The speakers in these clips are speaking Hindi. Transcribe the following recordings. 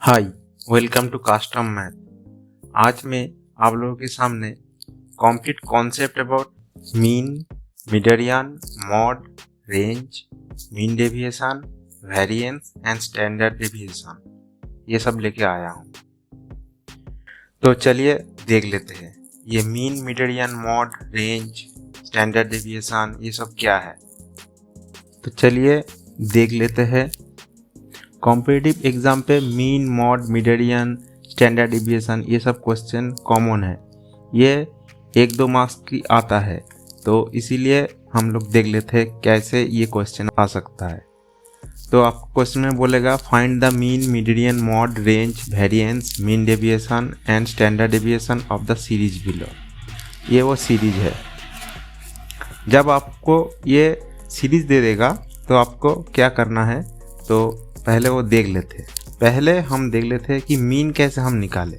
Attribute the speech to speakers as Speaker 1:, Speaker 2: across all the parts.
Speaker 1: Hi, welcome to custom math. आज मैं आप लोगों के सामने complete concept about mean, median, mode, range, mean deviation, variance and standard deviation ये सब लेके आया हूँ। तो चलिए देख लेते हैं ये mean, median, mode, range, standard deviation ये सब क्या है। तो चलिए देख लेते हैं। कॉम्पिटिटिव एग्जाम पे mean, mod, median, standard deviation ये सब क्वेश्चन कॉमन है। ये 1-2 मार्क्स की आता है, तो इसीलिए हम लोग देख लेते हैं कैसे ये क्वेश्चन आ सकता है। तो आपको क्वेश्चन में बोलेगा find the mean, median, mode, range, variance, mean deviation and standard deviation of the series below. ये वो सीरीज है। जब आपको ये सीरीज दे देगा तो आपको क्या करना है, तो पहले वो देख लेते हैं। पहले हम देख लेते हैं कि मीन कैसे हम निकालें।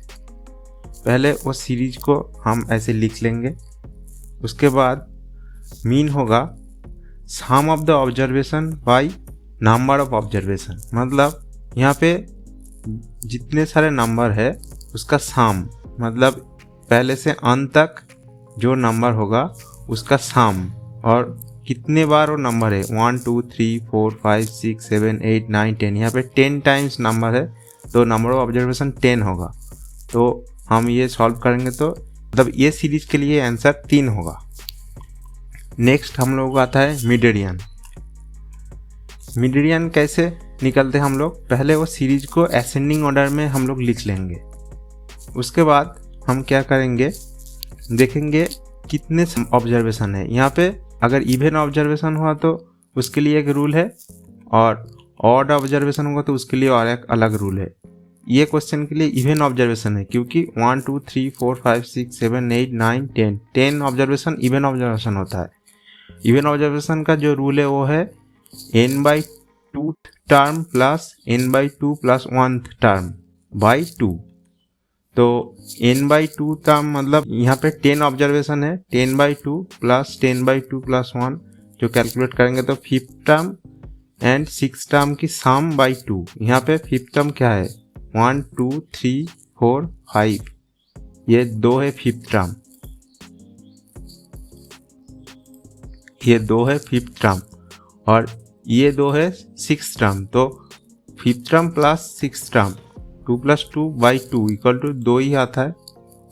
Speaker 1: पहले वो सीरीज को हम ऐसे लिख लेंगे। उसके बाद मीन होगा sum of the observation by number of observation, मतलब यहाँ पे जितने सारे नंबर है उसका सम, मतलब पहले से अंत तक जो नंबर होगा उसका सम, और कितने बार वो नंबर है 1 2 3 4 5 6 7 8 9 10, यहाँ पे 10 टाइम्स नंबर है तो नंबर ऑफ ऑब्जर्वेशन 10 होगा। तो हम ये सॉल्व करेंगे तो मतलब ये सीरीज के लिए आंसर 3 होगा। नेक्स्ट हम लोग को आता है मीडियन। मीडियन कैसे निकलते हैं हम लोग, पहले वो सीरीज को असेंडिंग ऑर्डर में हम लोग लिख लेंगे। उसके बाद हम क्या करेंगे, देखेंगे कितने ऑब्जर्वेशन है। यहाँ पे अगर इवन ऑब्जर्वेशन हुआ तो उसके लिए एक रूल है, और ऑड ऑब्जर्वेशन होगा तो उसके लिए और एक अलग रूल है। ये क्वेश्चन के लिए इवन ऑब्जर्वेशन है क्योंकि 1 2 3 4 5 6 7 8 9 10 ऑब्जर्वेशन इवन ऑब्जर्वेशन होता है। इवन ऑब्जर्वेशन का जो रूल है वो है n/2 term plus n/2 plus 1 term by 2। तो n/2 टर्म मतलब यहाँ पे 10 ऑब्जर्वेशन है, 10/2 प्लस 10/2 प्लस 1 जो कैलकुलेट करेंगे तो 5th term and 6th term की सम बाई 2। यहाँ पे 5th टर्म क्या है 1 2 3 4 5, ये 2 है 5th टर्म, ये 2 है 5th टर्म, और ये 2 है 6th टर्म। तो 5th term plus 6th term 2 + 2 / 2 = 2 ही आता है।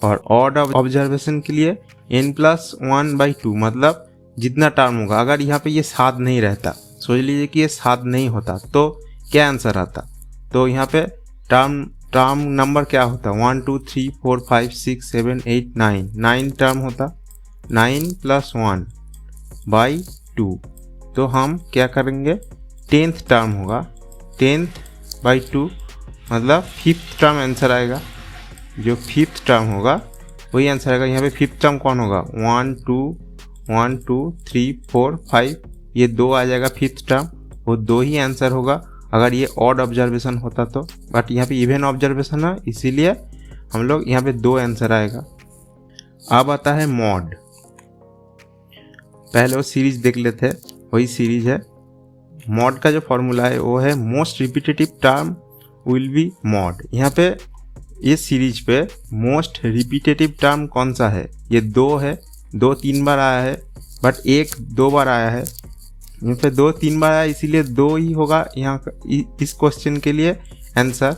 Speaker 1: और ऑड ऑब्जर्वेशन के लिए n + 1/2 मतलब जितना टर्म होगा। अगर यहाँ पे ये 7 नहीं रहता, सोच लीजिए कि ये 7 नहीं होता तो क्या आंसर आता, तो यहाँ पे टर्म नंबर क्या होता 1 2 3 4 5 6 7 8 9 टर्म होता, 9 + 1/2। तो हम क्या करेंगे 10th टर्म होगा, 10th/2 मतलब 5th टर्म आंसर आएगा। जो 5th टर्म होगा वही आंसर आएगा। यहाँ पे 5th टर्म कौन होगा 1 2 3 4 5, ये 2 आ जाएगा 5th टर्म, वो 2 ही आंसर होगा अगर ये ऑड ऑब्जर्वेशन होता तो। बट यहाँ पे इवन ऑब्जर्वेशन है इसीलिए हम लोग यहाँ पे 2 आंसर आएगा। अब आता है मॉड। पहले वो सीरीज देख लेते हैं, वही सीरीज है। मॉड का जो फॉर्मूला है वो है most repetitive term will be mod. यहाँ पे इस सीरीज पे मोस्ट रिपीटेटिव टर्म कौन सा है, ये 2 है। 2 3 बार आया है, बट 1 2 बार आया है। यहाँ पे 2 3 बार आया इसीलिए 2 ही होगा यहाँ इस क्वेश्चन के लिए आंसर।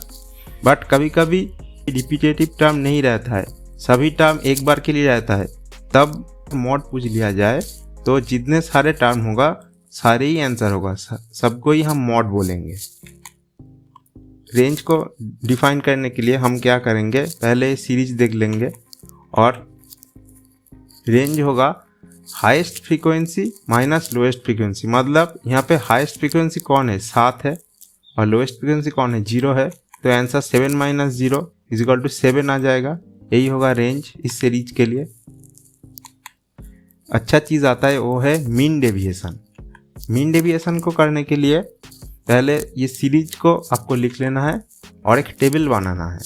Speaker 1: बट कभी कभी रिपीटेटिव टर्म नहीं रहता है, सभी टर्म एक बार के लिए रहता है, तब मॉड पूछ लिया जाए तो जितने सारे टर्म होगा सारे ही आंसर होगा, सबको ही हम मॉड बोलेंगे। रेंज को डिफाइन करने के लिए हम क्या करेंगे, पहले सीरीज देख लेंगे, और रेंज होगा highest frequency minus lowest frequency. मतलब यहाँ पे हाईएस्ट फ्रीक्वेंसी कौन है 7 है, और लोएस्ट फ्रीक्वेंसी कौन है 0 है, तो आंसर 7 - 0 = 7 आ जाएगा। यही होगा रेंज इस सीरीज के लिए। अच्छा चीज़ आता है वो है मीन डेविएशन। मीन डेविएशन को करने के लिए पहले ये सीरीज को आपको लिख लेना है और एक टेबल बनाना है,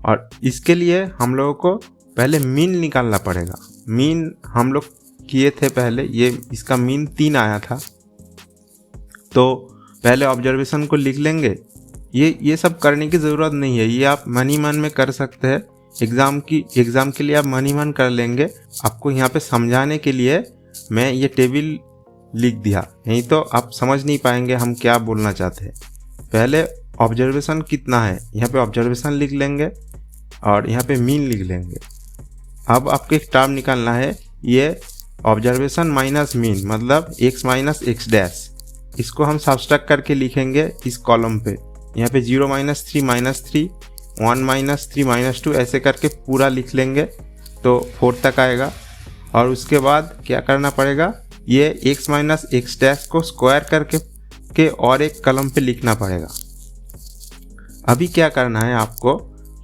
Speaker 1: और इसके लिए हम लोगों को पहले मीन निकालना पड़ेगा। मीन हम लोग किए थे पहले, ये इसका मीन 3 आया था। तो पहले ऑब्जर्वेशन को लिख लेंगे, ये सब करने की ज़रूरत नहीं है, ये आप मन ही मन में कर सकते हैं। एग्ज़ाम के लिए आप मन ही मन कर लेंगे। आपको यहाँ पे समझाने के लिए मैं ये टेबल लिख दिया, नहीं तो आप समझ नहीं पाएंगे हम क्या बोलना चाहते हैं। पहले ऑब्जर्वेशन कितना है, यहाँ पे ऑब्जर्वेशन लिख लेंगे और यहाँ पे मीन लिख लेंगे। अब आपको एक टर्म निकालना है, ये ऑब्जर्वेशन माइनस मीन मतलब x माइनस एक्स डैश। इसको हम सब्सट्रैक्ट करके लिखेंगे इस कॉलम पे। यहाँ पे 0 माइनस 3 माइनस 3, 1 माइनस 3 माइनस 2 ऐसे करके पूरा लिख लेंगे तो 4 तक आएगा। और उसके बाद क्या करना पड़ेगा, ये x माइनस एक्स डैश को स्क्वायर करके और एक कॉलम पे लिखना पड़ेगा। अभी क्या करना है आपको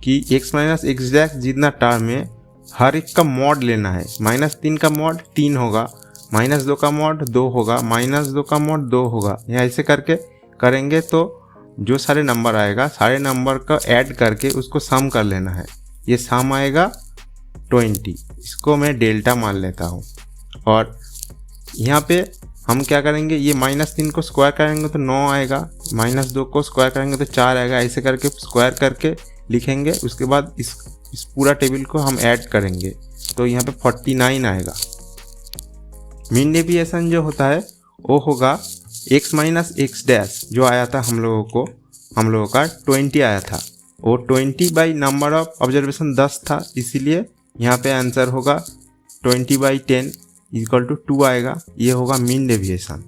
Speaker 1: कि x माइनस एक्स डैश जितना टर्म है हर एक का मॉड लेना है। -3 का मॉड 3 होगा, -2 का मॉड 2 होगा, -2 का मॉड 2 होगा। यहाँ ऐसे करके करेंगे तो जो सारे नंबर आएगा सारे नंबर का ऐड करके उसको सम कर लेना है। ये सम आएगा 20, इसको मैं डेल्टा मान लेता हूँ। और यहाँ पे हम क्या करेंगे, ये -3 को स्क्वायर करेंगे तो 9 आएगा, -2 को स्क्वायर करेंगे तो 4 आएगा। ऐसे करके स्क्वायर करके लिखेंगे। उसके बाद इस पूरा टेबल को हम ऐड करेंगे तो यहाँ पे 49 आएगा। मीन डेविएशन जो होता है वो होगा x माइनस एक्स डैश जो आया था हम लोगों का 20 आया था। वो 20 बाई नंबर ऑफ ऑब्जर्वेशन 10 था, इसीलिए यहाँ पे आंसर होगा 20/10 इक्वल टू 2 आएगा। ये होगा मीन डेविएशन।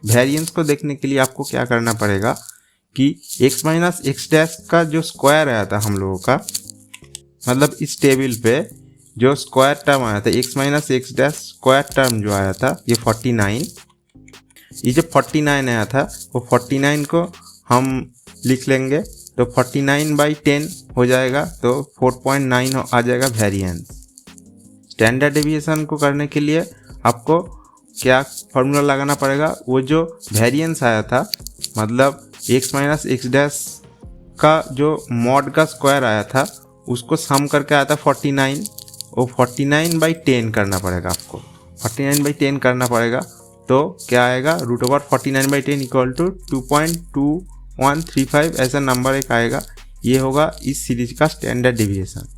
Speaker 1: वेरिएंस को देखने के लिए आपको क्या करना पड़ेगा कि x माइनस एक्स डैश का जो स्क्वायर आया था हम लोगों का, मतलब इस टेबल पे जो स्क्वायर टर्म आया था x minus x dash square term जो आया था ये 49। ये जो 49 आया था वो 49 को हम लिख लेंगे तो 49/10 हो जाएगा तो 4.9 आ जाएगा वेरिएंस। स्टैंडर्ड डेविएशन को करने के लिए आपको क्या फॉर्मूला लगाना पड़ेगा, वो जो वेरिएंस आया था मतलब x माइनस एक्स डैश का जो मॉड का स्क्वायर आया था उसको सम करके आया था 49, वो 49/10 करना पड़ेगा आपको। 49/10 करना पड़ेगा तो क्या आएगा, √49/10 इक्वल टू 2.2135 ऐसा नंबर एक आएगा। ये होगा इस सीरीज का स्टैंडर्ड डेविएशन।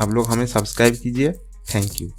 Speaker 1: आप लोग हमें सब्सक्राइब कीजिए। Thank you.